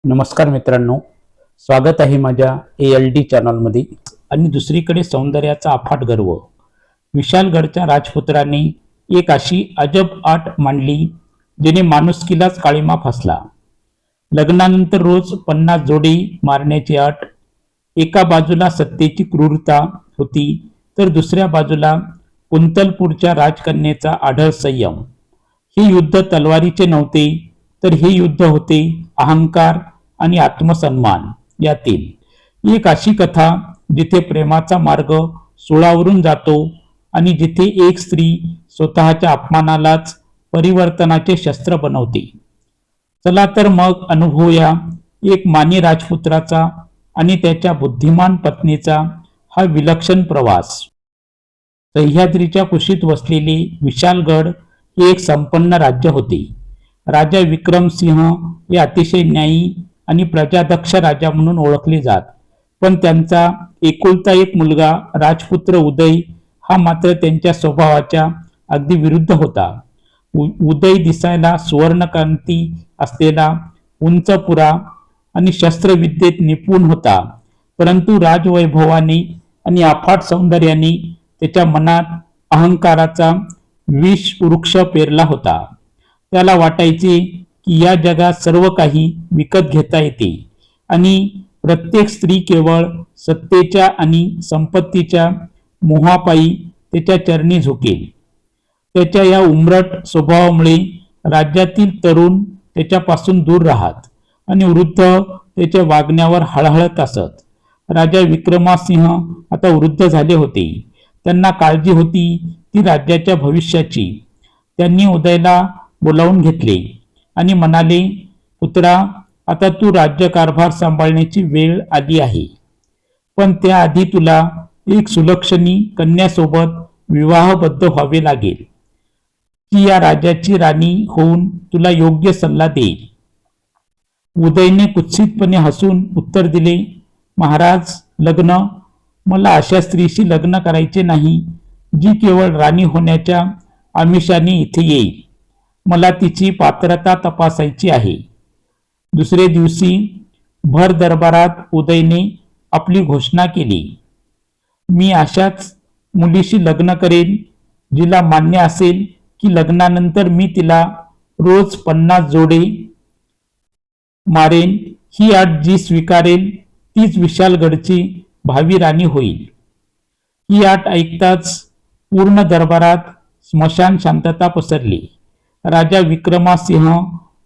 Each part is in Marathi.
नमस्कार मित्रांनो, स्वागत आहे माझ्या ALD चॅनलमध्ये। आणि दुसरीकडे सौंदर्याचा अफाट गर्व। विशालगडच्या राजपुत्रांनी एक अशी अजब आट मांडली जिने माणुसकीलाच काळीमा फासला। लग्नानंतर रोज 50 जोडी मारण्याची अट। एका बाजूला सत्तेची क्रूरता होती तर दुसऱ्या बाजूला कुंतलपूरच्या राजकन्येचा आढळ संयम। हे युद्ध तलवारीचे नव्हते, तर हे युद्ध होते अहंकार आणि आत्मसन्मान यातील। एक अशी कथा जिथे प्रेमाचा मार्ग सुळावरून जातो आणि जिथे एक स्त्री स्वतःच्या अपमानालाच परिवर्तनाचे शस्त्र बनवते। चला तर मग अनुभवूया एक मानी राजपुत्राचा आणि त्याच्या बुद्धिमान पत्नीचा हा विलक्षण प्रवास। सह्याद्रीच्या कुशीत वसलेले विशालगड हे एक संपन्न राज्य होते। राजा विक्रमसिंह हे अतिशय न्यायी आणि प्रजादक्ष राजा म्हणून ओळखले जात, पण त्यांचा एकुलता एक मुलगा राजपुत्र उदय हा मात्र त्यांच्या स्वभावाच्या अगदी विरुद्ध होता। उदय दिसायला सुवर्णकांती असलेला, उंचपुरा आणि शस्त्रविद्येत निपुण होता, परंतु राजवैभवाने आणि अफाट सौंदर्याने त्याच्या मनात अहंकाराचा विष वृक्ष पेरला होता। त्याला वाटायचे की या जगात सर्व काही विकत घेता येते आणि प्रत्येक स्त्री केवळ सत्तेच्या आणि संपत्तीच्या मोहापायी त्याच्या चरणी झुकेल। त्याच्या या उमरट स्वभावामुळे राज्यातील तरुण त्याच्यापासून दूर राहत आणि वृद्ध त्याच्या वागण्यावर हळहळत असत। राजा विक्रमसिंह आता वृद्ध झाले होते। त्यांना काळजी होती ती राज्याच्या भविष्याची। त्यांनी उदयला बोलावून घेतले आणि म्हणाले, पुत्रा, आता तू राज्यकारभार सांभाळण्याची वेळ आली आहे, पण त्याआधी तुला एक सुलक्षणी कन्यासोबत विवाहबद्ध व्हावे लागेल। ती या राज्याची राणी होऊन तुला योग्य सल्ला देईल। उदयने कुत्सितपणे हसून उत्तर दिले, महाराज, लग्न? मला अशा स्त्रीशी लग्न करायचे नाही जी केवळ राणी होण्याच्या आमिषाने इथे येईल। मला तिची पात्रता तपासायची आहे। दुसरे दिवशी भर दरबारात उदयने आपली घोषणा केली, मी अशाच मुलीशी लग्न करेन जिला मान्य असेल की लग्नानंतर मी तिला रोज 50 जोडे मारेन। ही अट जी स्वीकारेल तीच विशालगडची भावी राणी होईल। ही अट ऐकताच पूर्ण दरबारात स्मशान शांतता पसरली। राजा विक्रमसिंह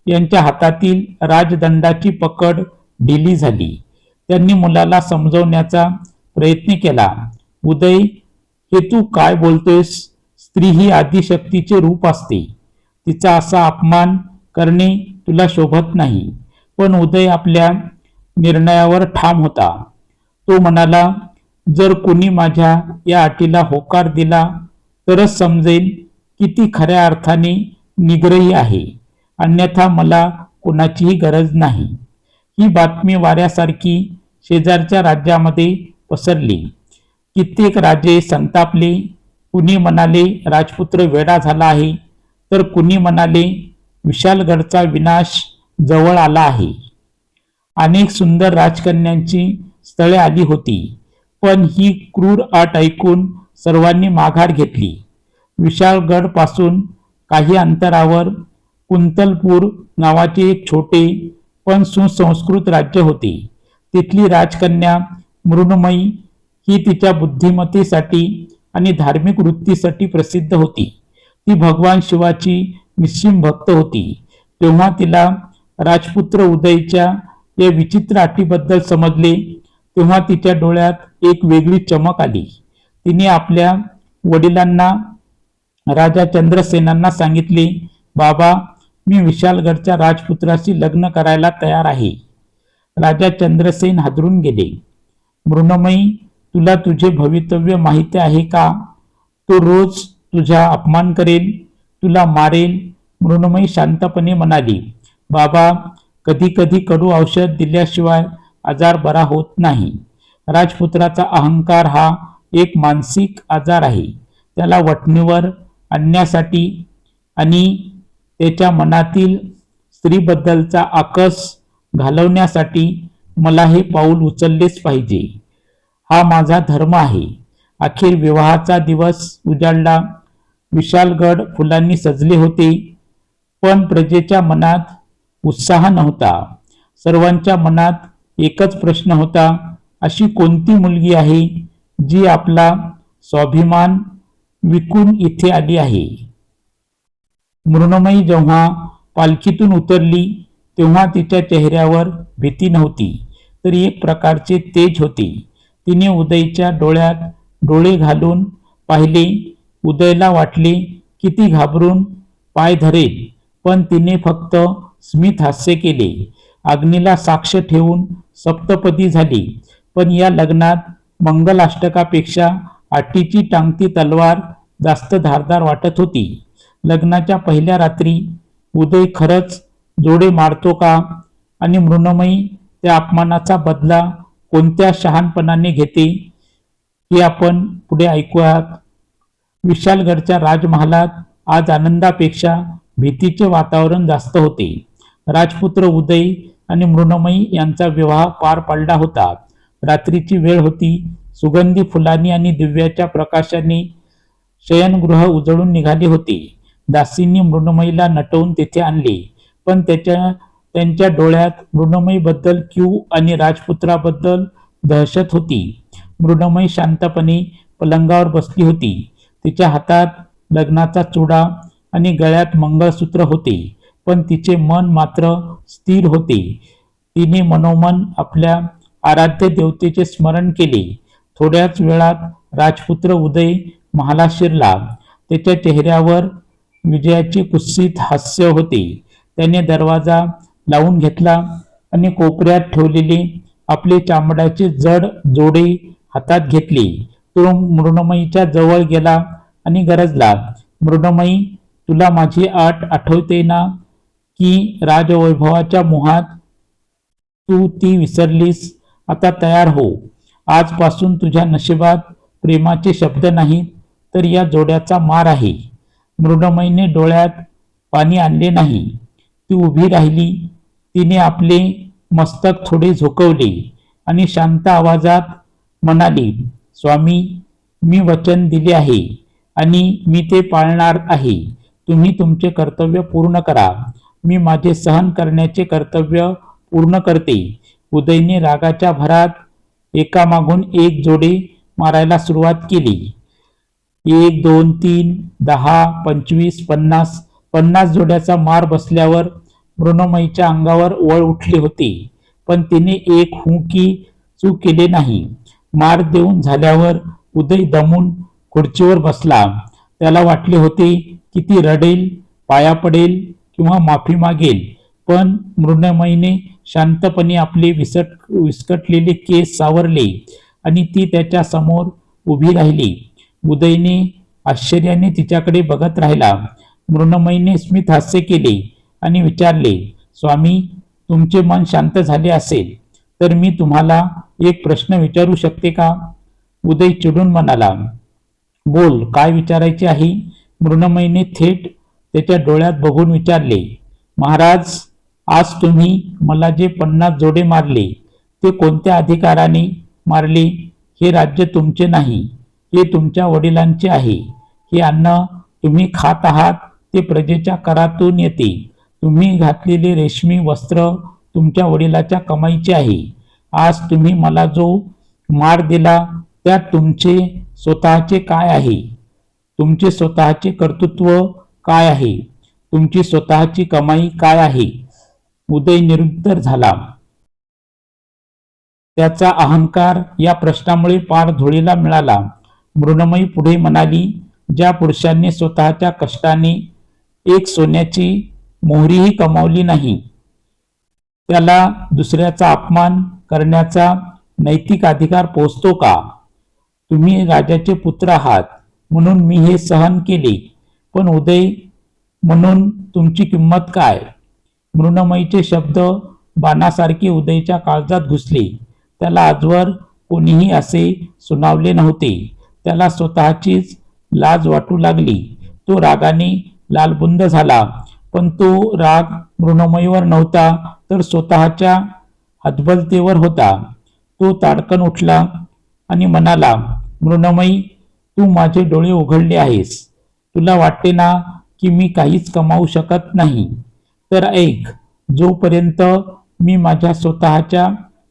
यांच्या हातातील राजदंडाची पकड ढिली झाली। त्यांनी मुलाला समजवण्याचा प्रयत्न केला, उदय, हे तू काय बोलतोयस? स्त्री ही आदिशक्तीचे रूप असते, तिचा असा अपमान करणे तुला शोभत नाही। पण उदय आपल्या निर्णयावर ठाम होता। तो म्हणाला, जर कोणी माझ्या या अटीला होकार दिला तरच समजेल की ती खऱ्या अर्थाने निग्रही आहे, अन्यथा मला कोणाचीही गरज नाही। ही बातमी वाऱ्यासारखी शेजारच्या राज्यामध्ये पसरली। कित्येक राजे संतापले। कुणी म्हणाले राजपुत्र वेडा झाला आहे, तर कुणी म्हणाले विशालगडचा विनाश जवळ आला आहे। अनेक सुंदर राजकन्यांची स्थळे आली होती, पण ही क्रूर अट ऐकून सर्वांनी माघार घेतली। विशालगड पासून काही अंतरावर कुंतलपूर नावाचे एक छोटे पण सुसंस्कृत राज्य होते। तिथली राजकन्या मृण्मयी ही तिच्या बुद्धिमत्तेसाठी आणि धार्मिक वृत्तीसाठी प्रसिद्ध होती। ती भगवान शिवाची निश्चिम भक्त होती। तेव्हा तिला राजपुत्र उदयच्या या विचित्र अटीबद्दल समजले, तेव्हा तिच्या डोळ्यात एक वेगळी चमक आली। तिने आपल्या वडिलांना राजा चंद्रसेनांना सांगितले, बाबा, मी विशालगडच्या राजपुत्राशी लग्न करायला तयार आहे। राजा चंद्रसेन हादरून गेले। मृण्मयी, तुला तुझे भवितव्य माहिती आहे का? तो रोज तुझा अपमान करेल, तुला मारेल। मृण्मयी शांतपणे म्हणाली, बाबा, कधी कधी कडू औषध दिल्याशिवाय आजार बरा होत नाही। राजपुत्राचा अहंकार हा एक मानसिक आजार आहे। त्याला वठणीवर आणण्यासाठी आणि त्याच्या मनातील स्त्रीबद्दलचा आकस घालवण्यासाठी मला हे पाऊल उचललेच पाहिजे. हा माझा धर्म आहे. अखेर विवाहाचा दिवस उजाडला. विशालगड फुलांनी सजले होते, पण प्रजेच्या मनात उत्साह नव्हता. सर्वांच्या मनात एकच प्रश्न होता, अशी कोणती मुलगी आहे जी आपला स्वाभिमान विकून इथे आली आहे. मृण्मयी जेव्हा पालखीतून उतरली तेव्हा तिच्या चेहऱ्यावर भीती नव्हती, तर एक प्रकारचे तेज होते. तिने उदयच्या डोळ्यात डोळे घालून पाहिले. उदयला वाटले की ती घाबरून पाय धरेल, पण तिने फक्त स्मित हास्य केले. अग्नीला साक्ष ठेवून सप्तपदी झाली, पण या लग्नात मंगलाष्टकापेक्षा आटीची टांगती तलवार जास्त धारदार वाटत होती. लग्नाच्या पहिल्या रात्री उदय खरंच जोडे मारतो का, आणि मृण्मयी त्या अपमानाचा बदला कोणत्या शहाणपणाने घेते हे आपण पुढे ऐकूयात. विशालगडच्या राजमहालात आज आनंदापेक्षा भीतीचे वातावरण जास्त होते. राजपुत्र उदय आणि मृण्मयी यांचा विवाह पार पडला होता. रात्रीची वेळ होती. सुगंधी फुलांनी आणि दिव्याच्या प्रकाशाने शयनगृह उजळून निघाले होते. दासींनी मृण्मयीला नटवून तेथे आणले, पण त्यांच्या डोळ्यात मृण्मयीबद्दल क्यू आणि राजपुत्राबद्दल दहशत होती. मृण्मयी शांतपणे पलंगावर बसली होती. तिच्या हातात लग्नाचा चुडा आणि गळ्यात मंगळसूत्र होते, पण तिचे मन मात्र स्थिर होते. तिने मनोमन आपल्या आराध्य देवतेचे स्मरण केले. थोड्याच वेळात राजपुत्र उदय महालात शिरला. त्याच्या चेहऱ्यावर विजयाचे कुत्सित हास्य होते. त्याने दरवाजा लावून घेतला आणि कोपऱ्यात ठेवलेले आपले चामड्याचे जड जोडे हातात घेतले. तो मृण्मयीच्या जवळ गेला आणि गरजला, मृण्मयी, तुला माझी आट आठवते ना, की राजवैभवाच्या मोहात तू ती विसरलीस? आता तयार हो. आजपासून तुझ्या नशिबात प्रेमाचे शब्द नाहीत, तर या जोड्याचा मार आहे. मृण्मयीने डोळ्यात पाणी आणले नाही. ती उभी राहिली. तिने आपले मस्तक थोडे झुकवले आणि शांत आवाजात म्हणाली, स्वामी, मी वचन दिले आहे आणि मी ते पाळणार आहे. तुम्ही तुमचे कर्तव्य पूर्ण करा. मी माझे सहन करण्याचे कर्तव्य पूर्ण करते. उदयने रागाच्या भरात एकामागून एक जोडे मारायला सुरुवात केली. 1, 2, 3, 10, 25, 50, 50 जोड्याचा मार बसल्यावर मृण्मयीच्या अंगावर वळ उठले होते, पण तिने एक हुंकी चूक केले नाही. मार देऊन झाल्यावर उदय दमून खुर्चीवर बसला. त्याला वाटले होते की ती रडेल, पाया पडेल किंवा माफी मागेल, पण मृण्मयीने शांतपणे आपले विस्कटलेले केस सावरले आणि ती त्याच्या समोर उभी राहिली. उदयने आश्चर्याने तिच्याकडे बघत राहिला. मृण्मयीने स्मित हास्य केले आणि विचारले, स्वामी, तुमचे मन शांत झाले असेल तर मी तुम्हाला एक प्रश्न विचारू शकते का? उदय चिडून म्हणाला, बोल, काय विचारायचे आहे? मृण्मयीने थेट त्याच्या डोळ्यात बघून विचारले, महाराज, आज तुम्ही मला जे 50 जोडे मारले ते कोणत्या अधिकाराने मारले? हे राज्य तुमचे नाही, हे तुमच्या वडिलांचे आहे. हे अन्न तुम्ही खात आहात ते प्रजेच्या करातून येते. तुम्ही घातलेले रेशमी वस्त्र तुमच्या वडिलाच्या कमाईचे आहे. आज तुम्ही मला जो मार दिला त्यात तुमचे स्वतःचे काय आहे? तुमचे स्वतःचे कर्तृत्व काय आहे? तुमची स्वतःची कमाई काय आहे? उदय निरुत्तर झाला. त्याचा अहंकार या प्रश्नामुळे पार धुळीला मिळाला. मृण्मयी पुढे म्हणाली, ज्या पुरुषांनी स्वतःच्या कष्टाने एक सोन्याची मोहरीही कमावली नाही, त्याला दुसऱ्याचा अपमान करण्याचा नैतिक अधिकार पोचतो का? तुम्ही राजाचे पुत्र आहात म्हणून मी हे सहन केले, पण उदय म्हणून तुमची किंमत काय? मृण्मयीचे शब्द बाणासारखे उदयच्या काळजात घुसले. त्याला आजवर कोणीही असे सुनावले नव्हते. त्याला स्वतःचीच लाज वाटू लागली. तो रागाने लालबुंद झाला पण तो राग मृण्मयीवर नव्हता, तर स्वतःच्या हतबलतेवर होता. तो ताडकन उठला आणि म्हणाला, मृण्मयी, तू माझे डोळे उघडले आहेस. तुला वाटते ना की मी काहीच कमावू शकत नाही? तर ऐक, जोपर्यंत मी माझ्या स्वतःच्या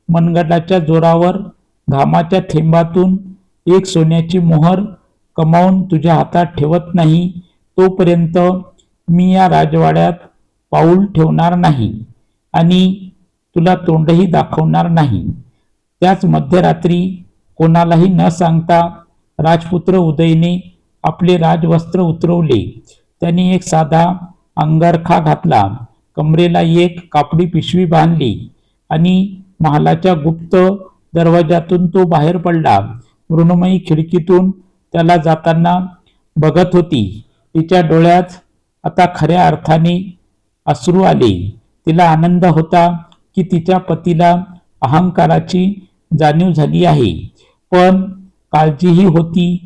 मनगटाच्या जोरावर घामाच्या थेंबातून एक सोन्याची मोहर कमावून तुझ्या हातात ठेवत नाही, तोपर्यंत मी या राजवाड्यात पाऊल ठेवणार नाही आणि तुला तोंडही दाखवणार नाही. त्याच मध्यरात्री कोणालाही न सांगता राजपुत्र उदयने आपले राजवस्त्र उतरवले. त्याने एक साधा अंगरखा घातला, कमरेला एक कापडी पिशवी बांधली आणि महालाच्या गुप्त दरवाजातून तो बाहेर पडला. मृण्मयी खिडकीतून त्याला जाताना बघत होती. तिच्या डोळ्यात आता खऱ्या अर्थाने अश्रू आले. तिला आनंद होता की तिच्या पतीला अहंकाराची जाणीव झाली आहे, पण काळजीही होती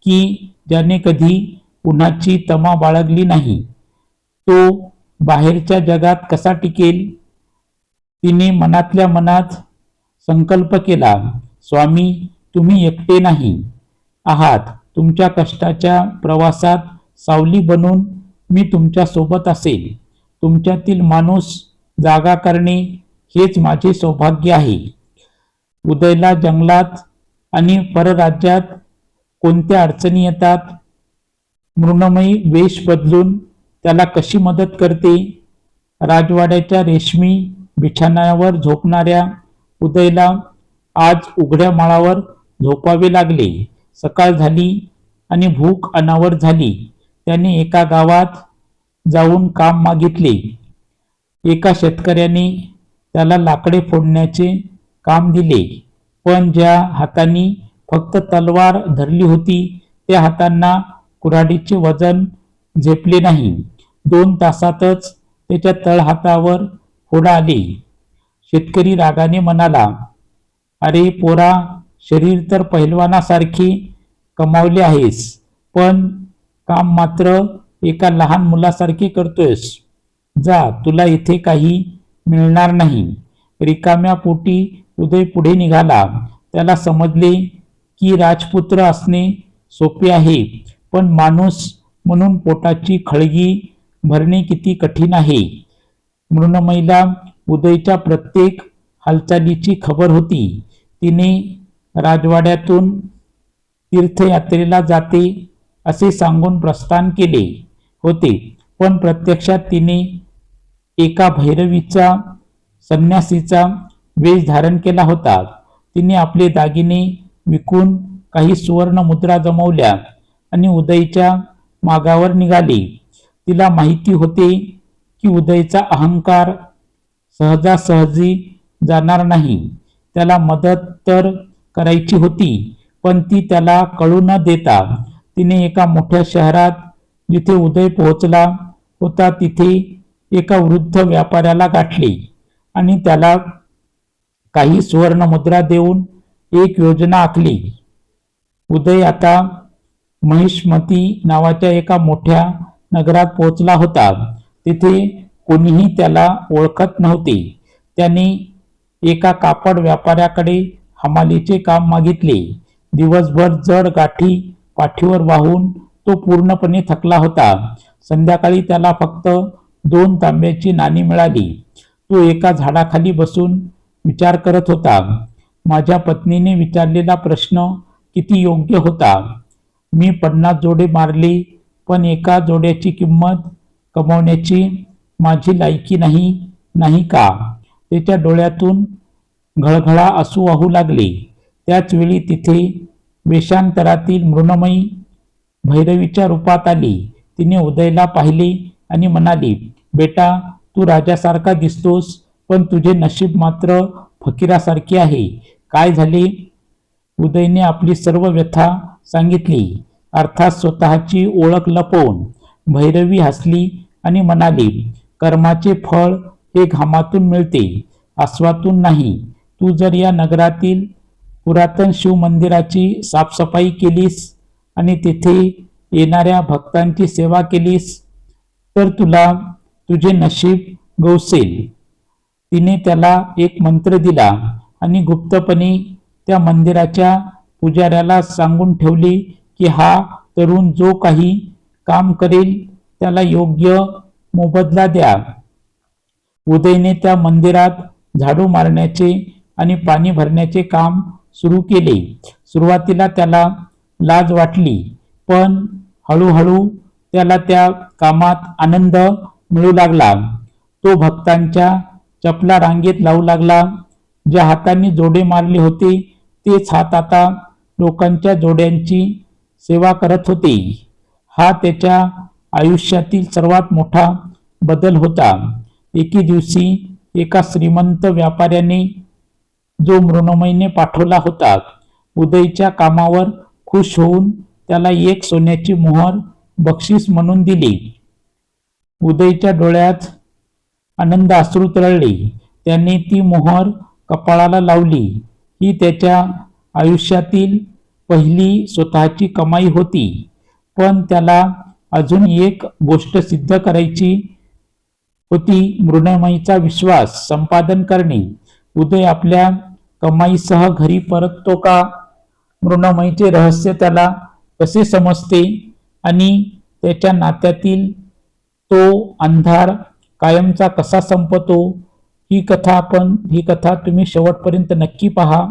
की ज्याने कधी उन्हाची तमा बाळगली नाही, तो बाहेरच्या जगात कसा टिकेल. तिने मनातल्या मनात संकल्प केला, स्वामी, तुम्ही एकटे नाही आहात. तुमच्या कष्टाच्या प्रवासात सावली बनून मी तुमच्या सोबत असेल. तुमच्यातील माणूस जागा करणे हेच माझे सौभाग्य आहे. उदयला जंगलात आणि परराज्यात कोणत्या अडचणी येतात, मृण्मयी वेश बदलून त्याला कशी मदत करते. राजवाड्याच्या रेशमी बिछाण्यावर झोपणाऱ्या उदयला आज उघड्या माळावर झोपावे लागले. सकाळ झाली आणि भूक अनावर झाली. त्याने एका गावात जाऊन काम मागितले. एका शेतकऱ्याने त्याला लाकडे फोडण्याचे काम दिले, पण ज्या हातांनी फक्त तलवार धरली होती त्या हातांना कुऱ्हाडीचे वजन झेपले नाही. 2 तासातच त्याच्या तळहातावर फोड आले. शेतकरी रागाने म्हणाला, अरे पोरा, शरीर तर पहिलवानासारखे कमावले आहेस, पण काम मात्र एका लहान मुलासारखे करतोयस. जा, तुला इथे काही मिळणार नाही. रिकाम्या पोटी उदय पुढे निघाला. त्याला समजले की राजपुत्र असणे सोपे आहे, पण माणूस म्हणून पोटाची खळगी भरणे किती कठीण आहे. मृण्मयीला उदयच्या प्रत्येक हालचालीची खबर होती. तिने राजवाड्यातून तीर्थयात्रेला जाते असे सांगून प्रस्थान केले होते, पण प्रत्यक्षात तिने एका भैरवीचा संन्यासीचा वेश धारण केला होता. तिने आपले दागिने विकून काही सुवर्ण मुद्रा जमवल्या आणि उदयच्या मागावर निघाली. तिला माहिती होते की उदयचा अहंकार सहजासहजी जाणार नाही. त्याला मदत तर करायची होती, पण ती त्याला कळू न देता तिने एका मोठ्या शहरात, जिथे उदय पोहोचला होता, तिथे एका वृद्ध व्यापाऱ्याला गाठले आणि त्याला काही सुवर्ण मुद्रा देऊन एक योजना आखली. उदय आता महिष्मती नावाच्या एका मोठ्या नगरात पोहोचला होता. तिथे कोणीही त्याला ओळखत नव्हते. त्याने एका कापड व्यापाऱ्याकडे हमालीचे काम मागितले. दिवसभर जड गाठी पाठीवर वाहून तो पूर्णपणे थकला होता. संध्याकाळी त्याला फक्त 2 तांब्याची नाणी मिळाली. तो एका झाडाखाली बसून विचार करत होता. माझ्या पत्नीने विचारलेला प्रश्न किती योग्य होता. मी 50 जोडे मारले, पण एका जोड्याची किंमत कमावण्याची माझी लायकी नाही का? त्याच्या डोळ्यातून घळघळा अश्रू वाहू लागले. त्याच वेळी तिथे वेषांतरातील मृण्मयी भैरवीच्या रूपात आली. तिने उदयला पाहिले आणि म्हणाली, बेटा, तू राजासारखा दिसतोस, पण तुझे नशीब मात्र फकीरासारखे आहे. काय झाले? उदयने आपली सर्व व्यथा सांगितली, अर्थात स्वतःची ओळख लपवून. भैरवी हसली आणि म्हणाली, कर्माचे फळ हे घामातून मिळते, आसवातून नाही. तू जर या नगरातील पुरातन शिव मंदिराची साफसफाई केलीस आणि तेथे येणाऱ्या भक्तांची सेवा केलीस, तर तुला तुझे नशीब गवसेल. तिने त्याला एक मंत्र दिला आणि गुप्तपणे त्या मंदिराच्या पुजाऱ्याला सांगून ठेवले की हा तरुण जो काही काम करेल त्याला योग्य मोबदला द्या. उदयने त्या मंदिरात झाडू मारण्याचे आणि पाणी भरण्याचे काम सुरू केले. सुरुवातीला त्याला लाज वाटली, पण हळूहळू त्याला त्या कामात आनंद मिळू लागला. तो भक्तांच्या चपला रांगेत लावू लागला. ज्या हातांनी जोडे मारले होते तेच हात आता लोकांच्या जोड्यांची सेवा करत होते. हा त्याच्या आयुष्यातील सर्वात मोठा बदल होता. एके दिवशी एका श्रीमंत व्यापाऱ्याने जो मृण्मयीने पाठवला होता, उदयच्या कामावर खुश होऊन त्याला एक सोन्याची मोहर बक्षीस म्हणून दिली. उदयच्या डोळ्यात आनंद अश्रू तरळले. त्याने ती मोहर कपाळाला लावली. ही त्याच्या आयुष्यातील पहिली स्वतःची कमाई होती. पण त्याला अजून एक गोष्ट सिद्ध करायची होती, मृण्मयीचा विश्वास संपादन करणे. उदय आपल्या कमाईसह घरी परततो का? मृण्मयीचे रहस्य त्याला कसे समजते आणि त्याच्या नात्यातील तो अंधार कायमचा कसा संपतो? ही कथा तुम्ही शेवटपर्यंत नक्की पहा.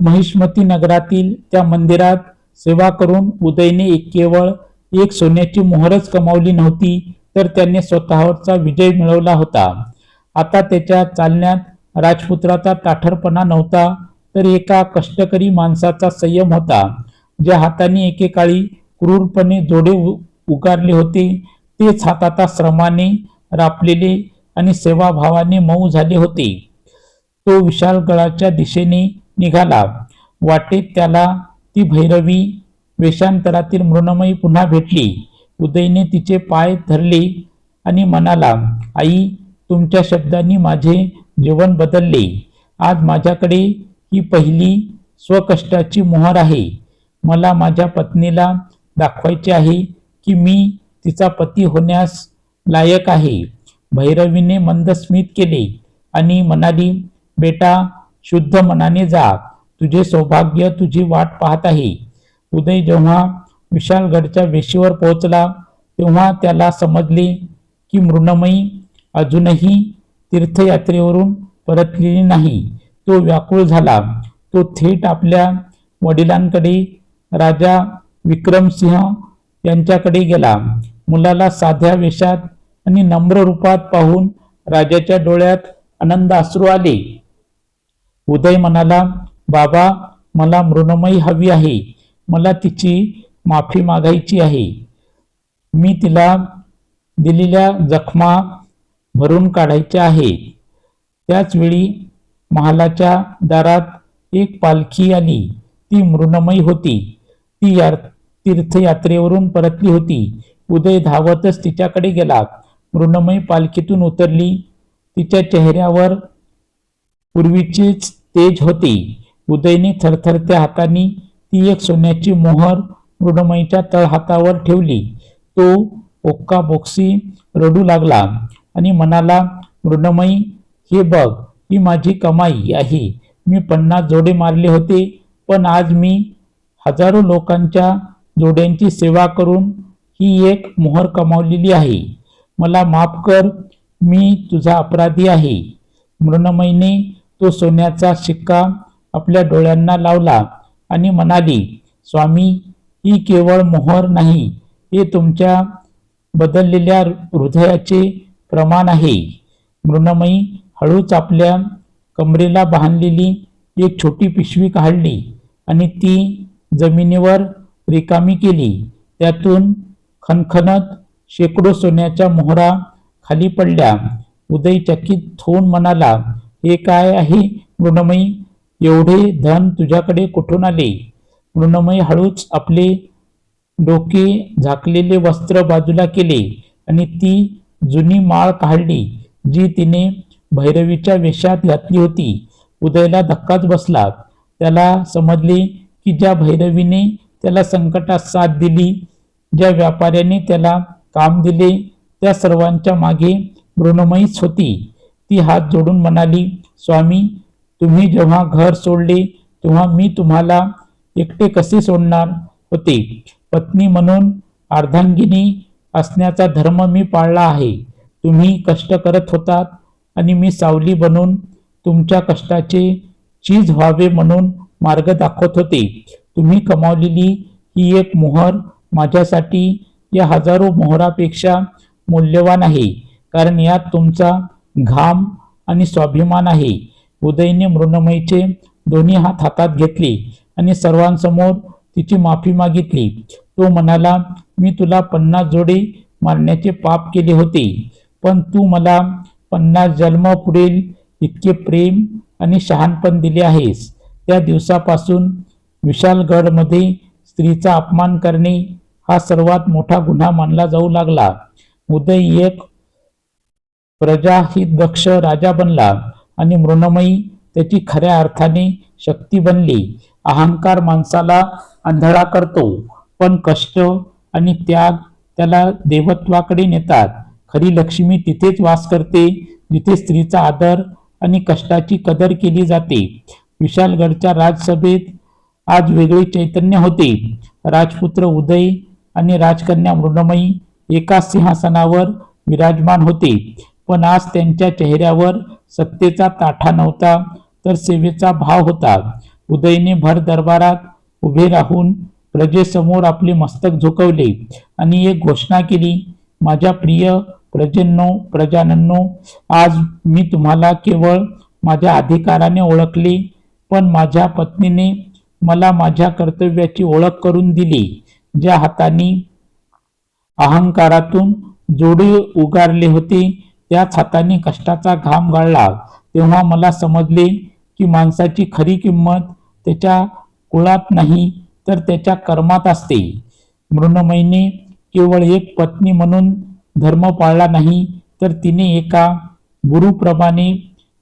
महिष्मती नगरातील त्या मंदिरात सेवा करून उदयने केवळ एक सोन्याची मोहरच कमावली नव्हती, तर त्याने स्वतःवरचा विजय मिळवला होता. आता त्याच्या चालण्यात राजपुत्राचा ताठरपणा नव्हता, तर एका कष्टकरी माणसाचा संयम होता. ज्या हाताने एकेकाळी क्रूरपणे जोडे उगारले होते तेच हात आता श्रमाने रापलेले आणि सेवाभावाने मऊ झाले होते. तो विशाळगडाच्या दिशेने निघाला. वाटेत त्याला ती भैरवी वेषांतरातील मृण्मयी पुन्हा भेटली. उदयने तिचे पाय धरले आणि म्हणाला, आई, तुमच्या शब्दांनी माझे जीवन बदलले. आज माझ्याकडे ही पहिली स्वकष्टाची मोहर आहे. मला माझ्या पत्नीला दाखवायचे आहे की मी तिचा पती होण्यास लायक आहे. भैरवीने मंद स्मित केले आणि म्हणाली, बेटा, शुद्ध मनाने जा. तुझे सौभाग्य तुझी वाट पाहत आहे. उदय जेव्हा विशाळगडच्या वेशीवर पोहोचला तेव्हा त्याला समजले की मृण्मयी अजूनही तीर्थयात्रेवरून परतलेली नाही. तो व्याकुळ झाला. तो थेट आपल्या वडिलांकडे, राजा विक्रमसिंह यांच्याकडे गेला. मुलाला साध्या वेशात आणि नम्र रूपात पाहून राजाच्या डोळ्यात आनंद अश्रू आले. उदय म्हणाला, बाबा, मला मृण्मयी हवी आहे. मला तिची माफी मागायची आहे. मी तिला दिलेल्या जखमा भरून काढायच्या आहे. त्याच वेळी महालाच्या दारात एक पालखी आली. ती मृण्मयी होती. ती तीर्थयात्रेवरून परतली होती. उदय धावतच तिच्याकडे गेला. मृण्मयी पालखीतून उतरली. तिच्या चेहऱ्यावर पूर्वीचेच तेज होते. उदयने थरथरत्या हातांनी ती एक सोन्याची मोहर मृण्मयीच्या तळहातावर ठेवली. तो ओक्काबोक्शी रडू लागला आणि म्हणाला, मृण्मयी, हे बघ, ही माझी कमाई आहे. मी 50 जोडे मारले होते, पण आज मी हजारो लोकांच्या जोड्यांची सेवा करून ही एक मोहर कमावलेली आहे. मला माफ कर, मी तुझा अपराधी आहे. मृण्मयीने तो सोन्याचा शिक्का आपल्या डोळ्यांना लावला आणि म्हणाली, स्वामी, ही केवळ मोहर नाही, हे तुमच्या बदललेल्या हृदयाचे प्रमाण आहे. मृण्मयी हळूच आपल्या कमरेला बांधलेली एक छोटी पिशवी काढली आणि ती जमिनीवर रिकामी केली. त्यातून खणखणत शेकडो सोन्याच्या मोहरा खाली पडल्या. उदय चकित होऊन म्हणाला, हे काय आहे मृण्मयी? एवढे धन तुझ्याकडे कुठून आले? मृण्मयी हळूच आपले डोके झाकलेले वस्त्र बाजूला केले आणि ती जुनी माळ काढली जी तिने भैरवीच्या वेशात घातली होती. उदयला धक्काच बसला. त्याला समजले की ज्या भैरवीने त्याला संकटात साथ दिली, ज्या व्यापाऱ्याने त्याला काम दिले, त्या सर्वांच्या मागे मृण्मयीच होती. ती हात जोडून म्हणाली, स्वामी, तुम्ही जेव्हा घर सोडले तेव्हा मी तुम्हाला एकटे कसे सोडणार होते. पत्नी म्हणून अर्धांगिनी असण्याचा धर्म मी पाळला आहे. तुम्ही कष्ट करत होतात आणि मी सावली बनून तुमच्या कष्टाचे चीज व्हावे म्हणून मार्ग दाखवत होते. तुम्ही कमावलेली ही एक मोहर माझ्यासाठी या हजारो मोहरापेक्षा मूल्यवान आहे, कारण यात तुमचा घाम आणि स्वाभिमान आहे. उदयने मृण्मयीचे दोन्ही हात हातात घेतले आणि सर्वांसमोर तिची माफी मागितली. तो म्हणाला, मी तुला 50 जोडे मारण्याचे पाप केले होते, पण तू मला 50 जन्म पुरेल इतके प्रेम आणि शहाणपण दिले आहेस. त्या दिवसापासून विशालगडमध्ये स्त्रीचा अपमान करणे हा सर्वात मोठा गुन्हा मानला जाऊ लागला. उदय एक प्रजाहितदक्ष राजा बनला आणि मृण्मयी त्याची खऱ्या अर्थाने शक्ती बनली. अहंकार माणसाला आंधळा करतो, पण कष्ट आणि त्याग त्याला देवत्वाकडे नेतात. खरी लक्ष्मी तिथेच वास करते जिथे स्त्रीचा आदर आणि कष्टाची कदर केली जाते. विशालगडच्या राजसभेत आज वेगळे चैतन्य होते. राजपुत्र उदय आणि राजकन्या मृण्मयी एकाच सिंहासनावर विराजमान होते, पण आज त्यांच्या चेहऱ्यावर सत्तेचा ताठा नव्हता, तर सेवेचा भाव होता. उदयने भर दरबारात उभे राहून प्रजेसमोर आपले मस्तक झुकवले आणि एक घोषणा केली, माझ्या प्रिय प्रजानंनो, आज मी तुम्हाला केवळ माझ्या अधिकाराने ओळखले, पण माझ्या पत्नीने मला माझ्या कर्तव्याची ओळख करून दिली. ज्या हाताने अहंकारातून जोडे उगारले होते, त्याच हाताने कष्टाचा घाम गाळला. तेव्हा मला समजले की माणसाची खरी किंमत त्याच्या कुळात नाही, तर त्याच्या कर्मात असते. मृण्मयीने केवळ एक पत्नी म्हणून धर्म पाळला नाही, तर तिने एका गुरुप्रमाणे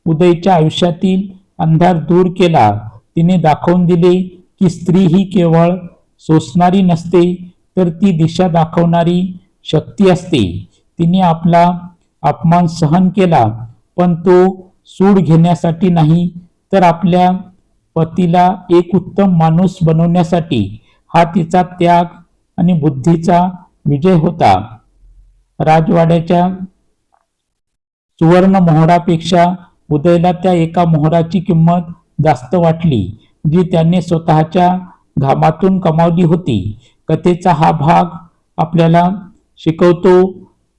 उदयच्या आयुष्यातील अंधार दूर केला. तिने दाखवून दिले की स्त्री ही केवळ सोसणारी नसते, तर ती दिशा दाखवणारी शक्ती असते. तिने आपला अपमान सहन केला, पण तो सूड घेण्यासाठी नाही, तर आपल्या पतीला एक उत्तम माणूस बनवण्यासाठी. हा तिचा त्याग आणि बुद्धीचा विजय होता. राजवाड्याच्या सुवर्ण मोहरापेक्षा उदयला त्या एका मोहराची किंमत जास्त वाटली, जी त्याने स्वतःच्या घामातून कमावली होती. कथेचा हा भाग आपल्याला शिकवतो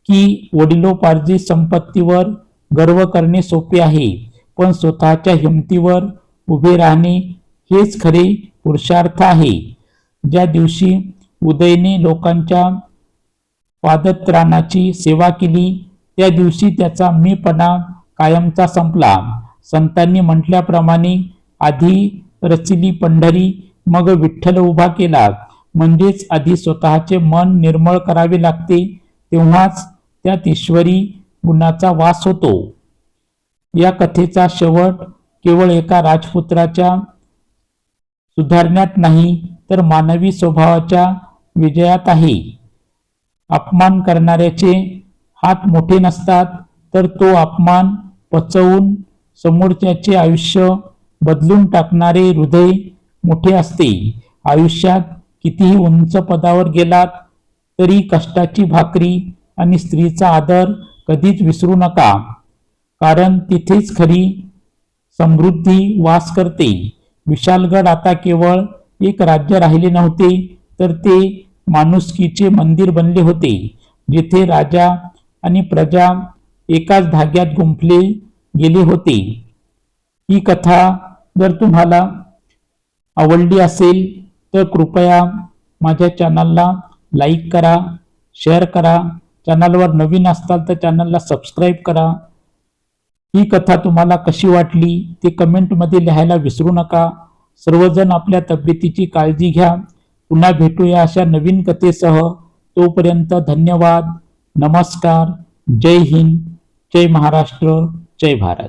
की वडिलोपार्जित संपत्तीवर गर्व करणे सोपे आहे, पण स्वतःच्या हिमतीवर उभे राहणे हेच खरे पुरुषार्थ आहे. ज्या दिवशी उदयने लोकांच्या पादत्राणाची सेवा केली, त्या दिवशी त्याचा मीपणा कायमचा संपला. संतांनी म्हटल्याप्रमाणे आधी रचिली पंढरी, मग विठ्ठल उभा केला. म्हणजेच आधी स्वतःचे मन निर्मळ करावे लागते, तेव्हाच त्यात ईश्वरी गुणाचा वास होतो. या कथेचा शेवट केवळ एका राजपुत्राच्या सुधारण्यात नाही, तर मानवी स्वभावाच्या विजयात आहे. अपमान करणाऱ्याचे हात मोठे नसतात, तर तो अपमान पचवून समोरच्याचे आयुष्य बदलून टाकणारे हृदय मोठे असते. आयुष्यात कितीही उंच पदावर गेलात तरी कष्टाची भाकरी आणि स्त्रीचा आदर कधीच विसरू नका, कारण तिथेच खरी समृद्धी वास करते. विशालगड आता केवळ एक राज्य राहिले नव्हते, तर ते माणुसकीचे मंदिर बनले होते, जिथे राजा आणि प्रजा एकाच धाग्यात गुंफले गेले होते. ही कथा जर तुम्हाला आवडली असेल तर कृपया माझ्या चॅनलला लाईक करा, शेअर करा. चॅनलवर नवीन असताल तर चॅनलला सबस्क्राईब करा. ही कथा तुम्हाला कशी वाटली ते कमेंटमध्ये लिहायला विसरू नका. सर्वजण आपल्या तब्येतीची काळजी घ्या. पुन्हा भेटूया अशा नवीन कथेसह. तोपर्यंत धन्यवाद. नमस्कार. जय हिंद, जय महाराष्ट्र, जय भारत.